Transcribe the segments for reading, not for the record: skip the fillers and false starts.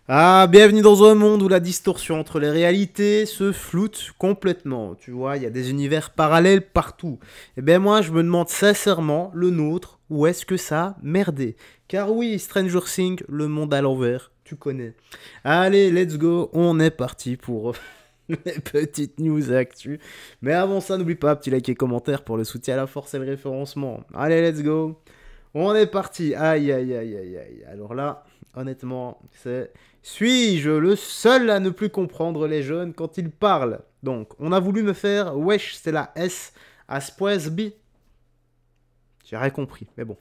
Ah, bienvenue dans un monde où la distorsion entre les réalités se floute complètement. Tu vois, il y a des univers parallèles partout. Et ben moi, je me demande sincèrement, le nôtre, où est-ce que ça a merdé? Car oui, Stranger Things, le monde à l'envers, tu connais. Allez, let's go, on est parti pour les petites news actu. Mais avant ça, n'oublie pas, petit like et commentaire pour le soutien à la force et le référencement. Allez, let's go. On est parti. Aïe, aïe, aïe, aïe, aïe. Alors là, honnêtement, c'est... Suis-je le seul à ne plus comprendre les jeunes quand ils parlent? Donc, on a voulu me faire wesh, c'est la S à Spoise B. J'ai rien compris, mais bon.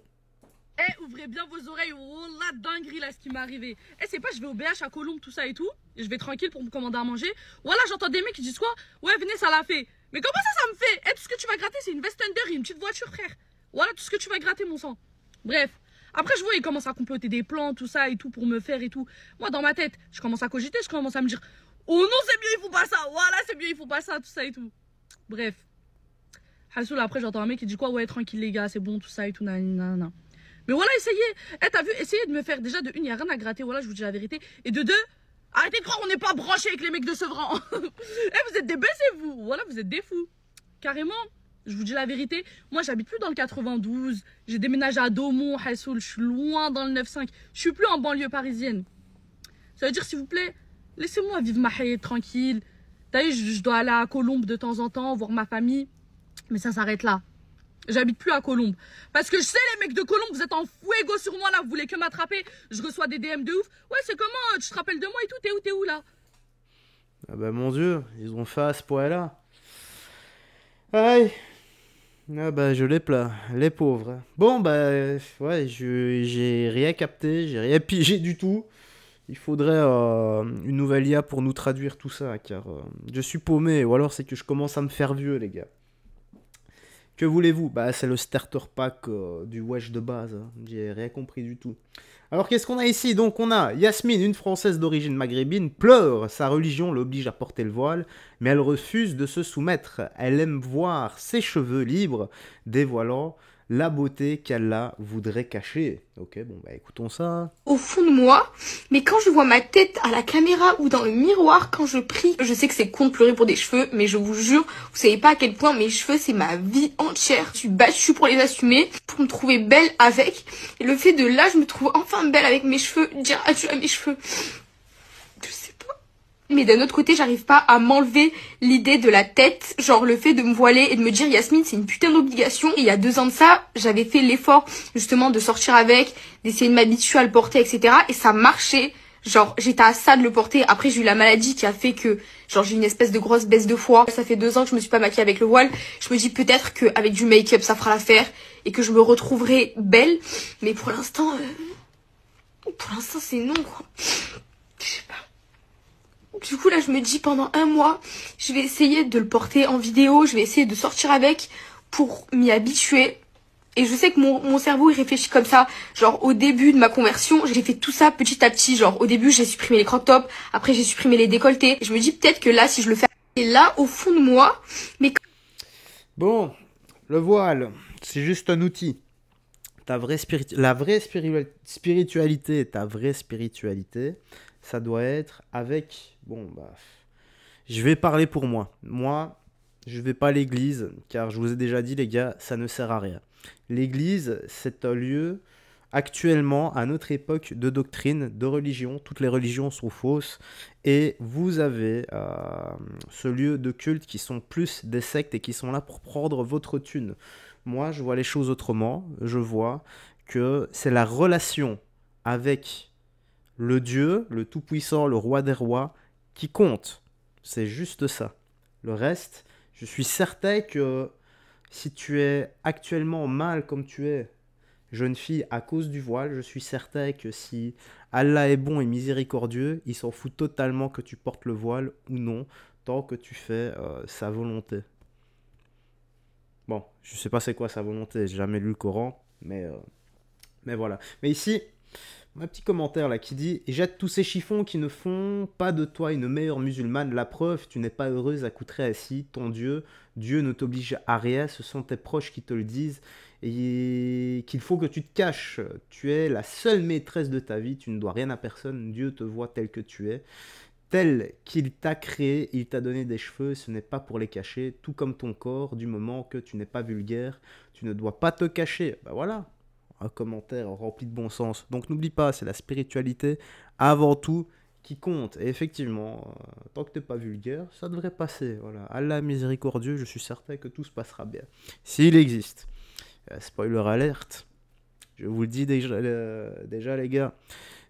Eh, ouvrez bien vos oreilles, oh la dinguerie là ce qui m'est arrivé. Eh, c'est pas, je vais au BH à Colombe, tout ça et tout, et je vais tranquille pour me commander à manger. Voilà, j'entends des mecs qui disent quoi? Ouais, venez, ça l'a fait. Mais comment ça me fait? Eh, tout ce que tu vas gratter, c'est une veste Thunder et une petite voiture, frère. Voilà, tout ce que tu vas gratter, mon sang. Bref. Après, je vois, ils commencent à comploter des plans, tout ça et tout, pour me faire et tout. Moi, dans ma tête, je commence à cogiter, je commence à me dire, oh non, c'est mieux, il faut pas ça. Voilà, c'est mieux, il faut pas ça, tout ça et tout. Bref. Hassoul, après, j'entends un mec qui dit quoi? Ouais, tranquille, les gars, c'est bon, tout ça et tout, nanana. Mais voilà, essayez. Eh, t'as vu, essayez de me faire déjà de une, il n'y a rien à gratter. Voilà, je vous dis la vérité. Et de deux, arrêtez de croire qu'on n'est pas branché avec les mecs de Sevran. Eh, vous êtes des baissés, vous. Voilà, vous êtes des fous. Carrément. Je vous dis la vérité. Moi, j'habite plus dans le 92. J'ai déménagé à Daumont, Hassoul. Je suis loin dans le 9-5. Je suis plus en banlieue parisienne. Ça veut dire, s'il vous plaît, laissez-moi vivre ma haie tranquille. T'as vu, je dois aller à Colombes de temps en temps, voir ma famille. Mais ça s'arrête là. J'habite plus à Colombes. Parce que je sais, les mecs de Colombes, vous êtes en fuego sur moi là, vous voulez que m'attraper. Je reçois des DM de ouf. Ouais, c'est comment? Tu te rappelles de moi et tout? T'es où là? Ah bah mon dieu, ils ont fait à ce point-là. Aïe. Ah bah je les plains, les pauvres. Bon bah ouais, j'ai rien capté, j'ai rien pigé du tout. Il faudrait une nouvelle IA pour nous traduire tout ça, car je suis paumé, ou alors c'est que je commence à me faire vieux, les gars. Que voulez-vous? Bah, c'est le starter pack du Wesh de base, hein. J'ai rien compris du tout. Alors, qu'est-ce qu'on a ici? Donc, on a Yasmine, une Française d'origine maghrébine, pleure. Sa religion l'oblige à porter le voile, mais elle refuse de se soumettre. Elle aime voir ses cheveux libres, dévoilant la beauté qu'Allah voudrait cacher. Ok, bon, bah, écoutons ça. Au fond de moi, mais quand je vois ma tête à la caméra ou dans le miroir quand je prie, je sais que c'est con de pleurer pour des cheveux, mais je vous jure, vous savez pas à quel point mes cheveux c'est ma vie entière. Je suis battue pour les assumer, pour me trouver belle avec. Et le fait de là, je me trouve enfin belle avec mes cheveux, dire adieu à mes cheveux. Je sais pas. Mais d'un autre côté, j'arrive pas à m'enlever l'idée de la tête, genre le fait de me voiler et de me dire Yasmine, c'est une putain d'obligation. Et il y a 2 ans de ça, j'avais fait l'effort justement de sortir avec, d'essayer de m'habituer à le porter, etc. Et ça marchait. Genre, j'étais à ça de le porter. Après, j'ai eu la maladie qui a fait que, genre, j'ai une espèce de grosse baisse de foie. Ça fait 2 ans que je me suis pas maquillée avec le voile. Je me dis peut-être qu'avec du make-up, ça fera l'affaire et que je me retrouverai belle. Mais pour l'instant, c'est non, quoi. Je sais pas. Du coup, là, je me dis, pendant 1 mois, je vais essayer de le porter en vidéo, je vais essayer de sortir avec pour m'y habituer. Et je sais que mon cerveau, il réfléchit comme ça. Genre, au début de ma conversion, j'ai fait tout ça petit à petit. Genre, au début, j'ai supprimé les crop tops, après, j'ai supprimé les décolletés. Et je me dis, peut-être que là, si je le fais... Et là, au fond de moi, mais... Bon, le voile, c'est juste un outil. La vraie spiritualité, ta vraie spiritualité, ça doit être avec... Bon, bah... Je vais parler pour moi. Moi, je vais pas à l'église, car je vous ai déjà dit, les gars, ça ne sert à rien. L'église, c'est un lieu, actuellement, à notre époque, de doctrine, de religion. Toutes les religions sont fausses. Et vous avez ce lieu de culte qui sont plus des sectes et qui sont là pour prendre votre thune. Moi, je vois les choses autrement. Je vois que c'est la relation avec le Dieu, le Tout-Puissant, le Roi des Rois, qui compte. C'est juste ça. Le reste, je suis certain que si tu es actuellement mal comme tu es, jeune fille, à cause du voile, je suis certain que si Allah est bon et miséricordieux, il s'en fout totalement que tu portes le voile ou non, tant que tu fais sa volonté. Bon, je sais pas c'est quoi sa volonté, j'ai jamais lu le Coran, mais voilà. Mais ici, Un petit commentaire là qui dit: jette tous ces chiffons qui ne font pas de toi une meilleure musulmane. La preuve, tu n'es pas heureuse à coûter assis. Ton Dieu, Dieu ne t'oblige à rien. Ce sont tes proches qui te le disent et qu'il faut que tu te caches. Tu es la seule maîtresse de ta vie. Tu ne dois rien à personne. Dieu te voit tel que tu es. Tel qu'il t'a créé, il t'a donné des cheveux, ce n'est pas pour les cacher, tout comme ton corps, du moment que tu n'es pas vulgaire, tu ne dois pas te cacher. Ben voilà, un commentaire rempli de bon sens. Donc n'oublie pas, c'est la spiritualité avant tout qui compte. Et effectivement, tant que tu n'es pas vulgaire, ça devrait passer. Voilà. Allah miséricordieux, je suis certain que tout se passera bien. S'il existe. Spoiler alerte, je vous le dis déjà les gars,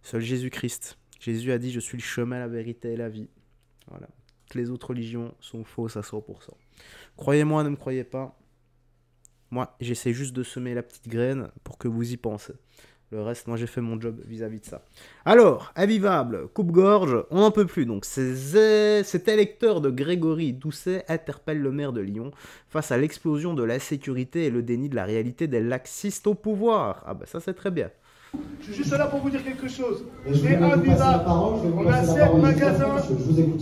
seul Jésus-Christ. Jésus a dit: je suis le chemin, la vérité et la vie. Voilà. Toutes les autres religions sont fausses à 100%. Croyez-moi, ne me croyez pas. Moi, j'essaie juste de semer la petite graine pour que vous y pensez. Le reste, moi, j'ai fait mon job vis-à-vis de ça. Alors, Invivable, coupe-gorge, on n'en peut plus. Donc, cet électeur de Grégory Doucet interpelle le maire de Lyon face à l'explosion de l'insécurité et le déni de la réalité des laxistes au pouvoir. Ah bah ça, c'est très bien. Je suis juste là pour vous dire quelque chose. C'est invivable. On a 7 magasins.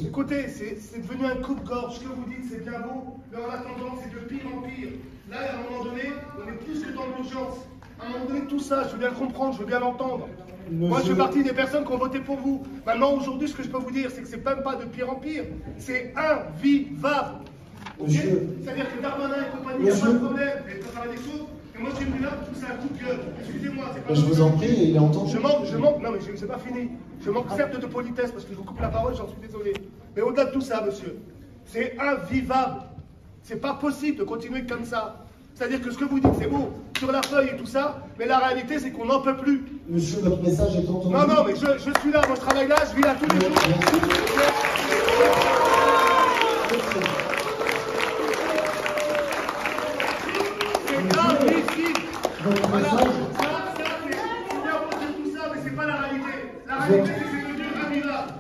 Écoutez, c'est devenu un coupe-gorge. Ce que vous dites, c'est bien beau, mais en attendant, c'est de pire en pire. Là, à un moment donné, on est plus que dans l'urgence. À un moment donné, tout ça, je veux bien le comprendre, je veux bien l'entendre. Moi, je fais partie des personnes qui ont voté pour vous. Maintenant, aujourd'hui, ce que je peux vous dire, c'est que c'est même pas de pire en pire. C'est invivable. C'est-à-dire que Darmanin et compagnie, il n'y a pas de problème. Vous allez préparer des choses. Et moi, je suis venu là pour pousser un coup de gueule. Excusez-moi, c'est pas. Je vous en prie, il est entendu. Je manque, non mais c'est pas fini. Je manque certes de politesse parce que je vous coupe la parole, j'en suis désolé. Mais au-delà de tout ça, monsieur, c'est invivable. C'est pas possible de continuer comme ça. C'est-à-dire que ce que vous dites, c'est beau sur la feuille et tout ça, mais la réalité, c'est qu'on n'en peut plus. Monsieur, votre message est entendu. Non, mais je suis là, moi je travaille là, je vis là tous les jours. C'est invisible. Voilà, ça, c'est bien pour dire tout ça, mais c'est pas la réalité. La réalité, c'est que c'est devenu invivable.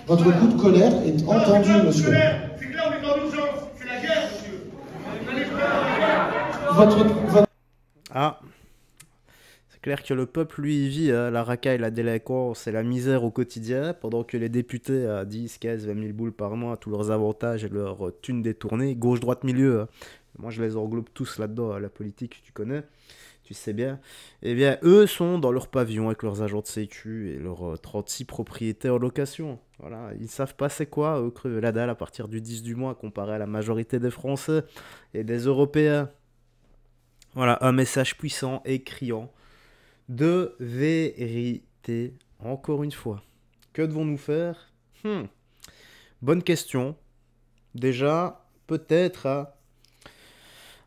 Votre coup de colère est entendu, monsieur. C'est que là, on est dans l'urgence. C'est la guerre, monsieur. Ah, c'est clair que le peuple, lui, il vit la racaille, la délinquance et la misère au quotidien, pendant que les députés à 10, 15, 20 000 boules par mois, tous leurs avantages et leurs thunes détournées, gauche, droite, milieu, moi je les englobe tous là-dedans, la politique, tu connais, tu sais bien, eh bien, eux sont dans leur pavillon avec leurs agents de sécu et leurs 36 propriétés en location. Voilà, ils savent pas c'est quoi, eux, crever la dalle à partir du 10 du mois, comparé à la majorité des Français et des Européens. Voilà, un message puissant et criant de vérité. Encore une fois, que devons-nous faire? Bonne question. Déjà, peut-être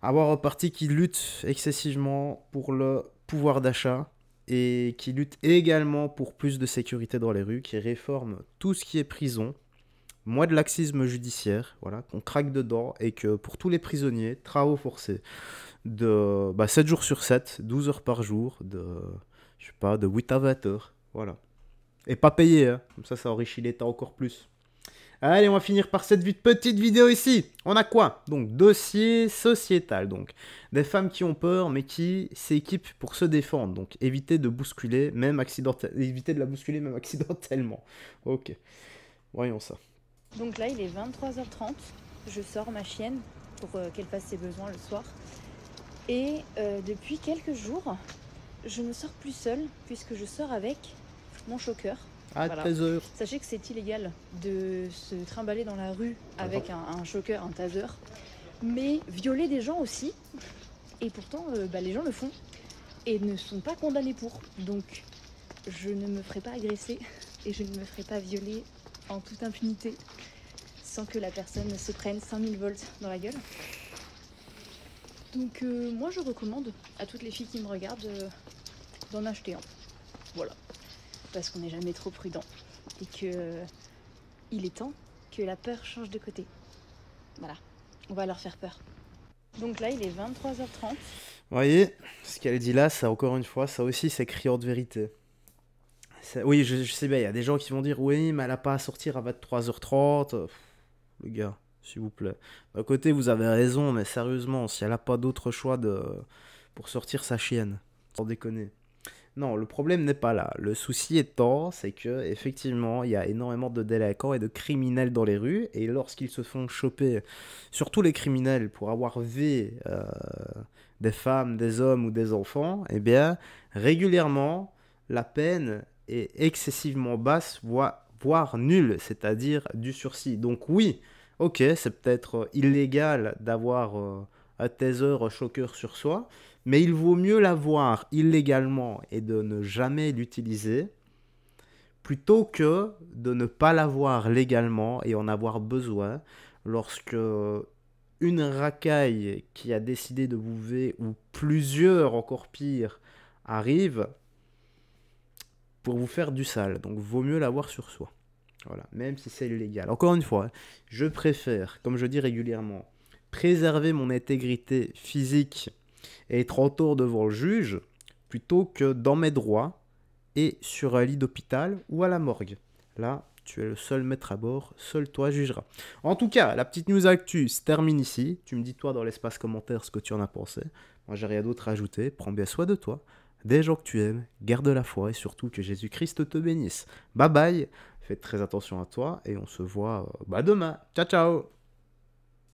avoir un parti qui lutte excessivement pour le pouvoir d'achat et qui lutte également pour plus de sécurité dans les rues, qui réforme tout ce qui est prison, moins de laxisme judiciaire, voilà, qu'on craque dedans et que pour tous les prisonniers, travaux forcés de 7 jours sur 7, 12 heures par jour, de 8 à 20 heures, voilà. Et pas payé, hein. Comme ça enrichit l'État encore plus. Allez, on va finir par cette petite vidéo ici. On a quoi? Donc, dossier sociétal. Donc, des femmes qui ont peur, mais qui s'équipent pour se défendre. Donc, éviter de la bousculer, même accidentellement. Ok. Voyons ça. Donc là, il est 23h30. Je sors ma chienne pour qu'elle fasse ses besoins le soir. Et depuis quelques jours, je ne sors plus seule, puisque je sors avec mon choker. À voilà. 13h. Sachez que c'est illégal de se trimballer dans la rue avec un choker, un taser, mais violer des gens aussi. Et pourtant, les gens le font et ne sont pas condamnés pour. Donc, je ne me ferai pas agresser et je ne me ferai pas violer en toute impunité sans que la personne se prenne 5000 volts dans la gueule. Donc, moi, je recommande à toutes les filles qui me regardent d'en acheter un. Voilà. Parce qu'on n'est jamais trop prudent et que il est temps que la peur change de côté. Voilà, on va leur faire peur. Donc là, il est 23h30. Vous voyez, ce qu'elle dit là, ça encore une fois, ça aussi, c'est criant de vérité. Oui, je sais bien, il y a des gens qui vont dire, oui, mais elle n'a pas à sortir à 23h30. Le gars, s'il vous plaît. D'un côté, vous avez raison, mais sérieusement, si elle n'a pas d'autre choix pour sortir sa chienne, sans déconner. Non, le problème n'est pas là. Le souci étant, c'est que effectivement, il y a énormément de délinquants et de criminels dans les rues, et lorsqu'ils se font choper, surtout les criminels, pour avoir vu des femmes, des hommes ou des enfants, eh bien, régulièrement, la peine est excessivement basse, voire nulle, c'est-à-dire du sursis. Donc oui, ok, c'est peut-être illégal d'avoir un taser choqueur sur soi, mais il vaut mieux l'avoir illégalement et de ne jamais l'utiliser plutôt que de ne pas l'avoir légalement et en avoir besoin lorsque une racaille qui a décidé de vous ver ou plusieurs encore pire arrivent pour vous faire du sale. Donc vaut mieux l'avoir sur soi. Voilà, même si c'est illégal. Encore une fois, je préfère, comme je dis régulièrement, préserver mon intégrité physique et être en tort devant le juge plutôt que dans mes droits et sur un lit d'hôpital ou à la morgue. Là, tu es le seul maître à bord, seul toi jugeras. En tout cas, la petite news actu se termine ici. Tu me dis toi dans l'espace commentaire ce que tu en as pensé. Moi, j'ai rien d'autre à ajouter. Prends bien soin de toi, des gens que tu aimes, garde la foi et surtout que Jésus-Christ te bénisse. Bye bye, fais très attention à toi et on se voit demain. Ciao ciao.